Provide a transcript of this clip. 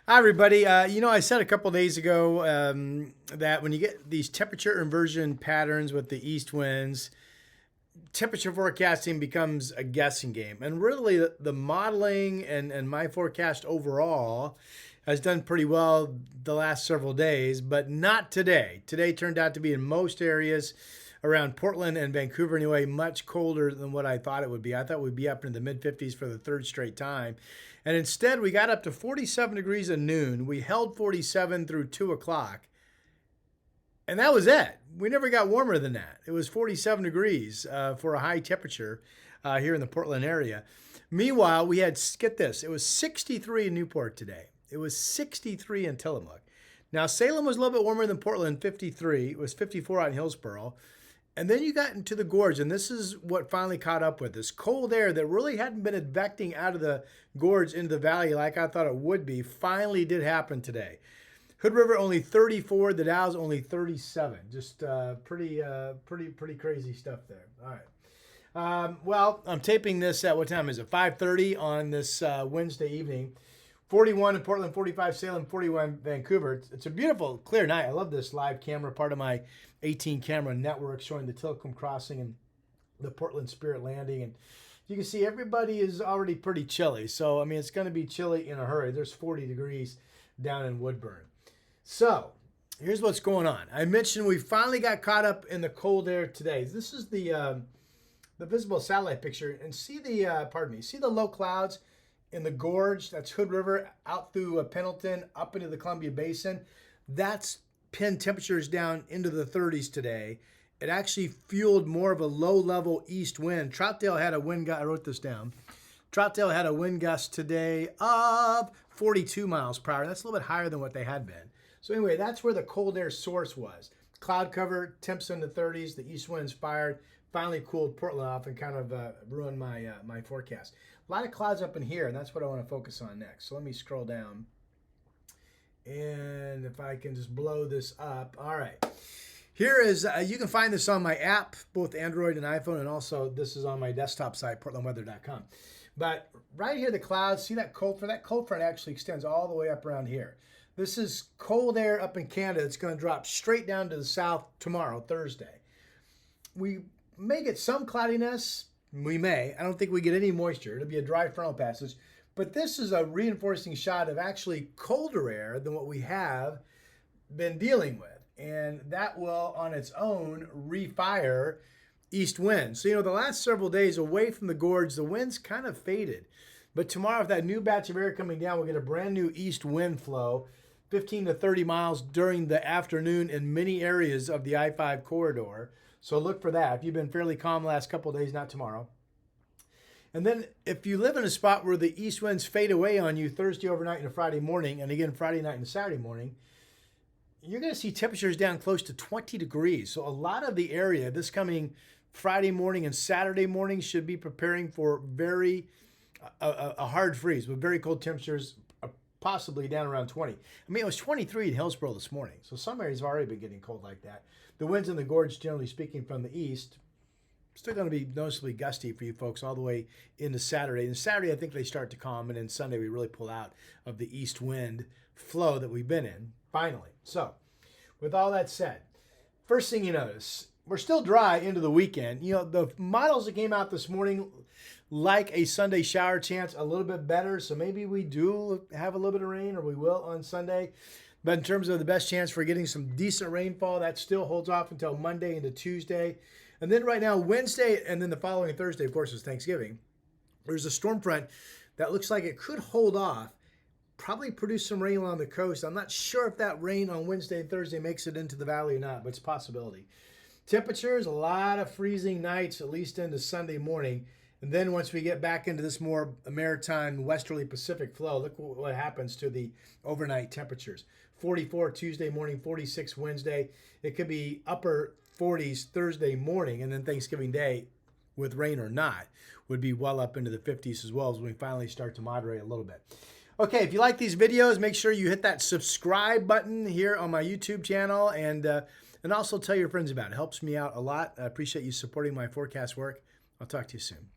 Hi, everybody. I said a couple days ago that when you get these temperature inversion patterns with the east winds, temperature forecasting becomes a guessing game. And really, the modeling and my forecast overall has done pretty well the last several days, but not today. Today turned out to be in most areas around Portland and Vancouver anyway, much colder than what I thought it would be. I thought we'd be up in the mid 50s for the third straight time. And instead, we got up to 47 degrees at noon. We held 47 through 2 o'clock. And that was it. We never got warmer than that. It was 47 degrees for a high temperature here in the Portland area. Meanwhile, we had, get this, it was 63 in Newport today. It was 63 in Tillamook. Now, Salem was a little bit warmer than Portland, 53. It was 54 out in Hillsboro. And then you got into the gorge, and this is what finally caught up with this cold air that really hadn't been advecting out of the gorge into the valley like I thought it would be. Finally did happen today. Hood River only 34, the Dow's only 37. Just pretty crazy stuff there. All right. Well, I'm taping this at what time is it? 5:30 on this Wednesday evening. 41 in Portland, 45 Salem, 41 Vancouver. It's a beautiful, clear night. I love this live camera, part of my 18 camera network showing the Tilcomb Crossing and the Portland Spirit Landing. And you can see everybody is already pretty chilly. So, I mean, it's going to be chilly in a hurry. There's 40 degrees down in Woodburn. So, here's what's going on. I mentioned we finally got caught up in the cold air today. This is the visible satellite picture. And see see the low clouds in the gorge? That's Hood River out through Pendleton up into the Columbia Basin. That's pinned temperatures down into the 30s today. It actually fueled more of a low-level east wind. Troutdale had a wind gust. I wrote this down. Troutdale had a wind gust today of 42 miles per hour. That's a little bit higher than what they had been. So anyway, that's where the cold air source was. Cloud cover, temps in the 30s. The east winds fired. Finally cooled Portland off and kind of ruined my forecast. A lot of clouds up in here, and that's what I want to focus on next. So let me scroll down. And if I can just blow this up. All right. Here is, you can find this on my app, both Android and iPhone, and also this is on my desktop site, portlandweather.com. But right here, the clouds, see that cold front? That cold front actually extends all the way up around here. This is cold air up in Canada. It's going to drop straight down to the south tomorrow, Thursday. We may get some cloudiness. We may. I don't think we get any moisture. It'll be a dry frontal passage. But this is a reinforcing shot of actually colder air than what we have been dealing with. And that will, on its own, refire east winds. So, the last several days away from the gorge, the winds kind of faded. But tomorrow, with that new batch of air coming down, we'll get a brand new east wind flow, 15 to 30 miles during the afternoon in many areas of the I-5 corridor. So look for that. If you've been fairly calm the last couple of days, not tomorrow. And then if you live in a spot where the east winds fade away on you Thursday overnight and Friday morning, and again Friday night and Saturday morning, you're going to see temperatures down close to 20 degrees. So a lot of the area this coming Friday morning and Saturday morning should be preparing for a hard freeze with very cold temperatures, possibly down around 20. I mean, it was 23 in Hillsboro this morning. So some areas have already been getting cold like that. The winds in the gorge, generally speaking, from the east, still going to be noticeably gusty for you folks all the way into Saturday. And Saturday, I think they start to calm. And then Sunday, we really pull out of the east wind flow that we've been in, finally. So with all that said, first thing you notice, we're still dry into the weekend. The models that came out this morning like a Sunday shower chance a little bit better. So maybe we do have a little bit of rain, or we will on Sunday. But in terms of the best chance for getting some decent rainfall, that still holds off until Monday into Tuesday. And then right now, Wednesday, and then the following Thursday, of course, is Thanksgiving. There's a storm front that looks like it could hold off, probably produce some rain along the coast. I'm not sure if that rain on Wednesday and Thursday makes it into the valley or not, but it's a possibility. Temperatures, a lot of freezing nights, at least into Sunday morning. And then once we get back into this more maritime westerly Pacific flow, look what happens to the overnight temperatures. 44 Tuesday morning, 46 Wednesday. It could be upper 40s Thursday morning, and then Thanksgiving Day, with rain or not, would be well up into the 50s as well as we finally start to moderate a little bit. Okay, if you like these videos, make sure you hit that subscribe button here on my YouTube channel, and also tell your friends about it. It helps me out a lot. I appreciate you supporting my forecast work. I'll talk to you soon.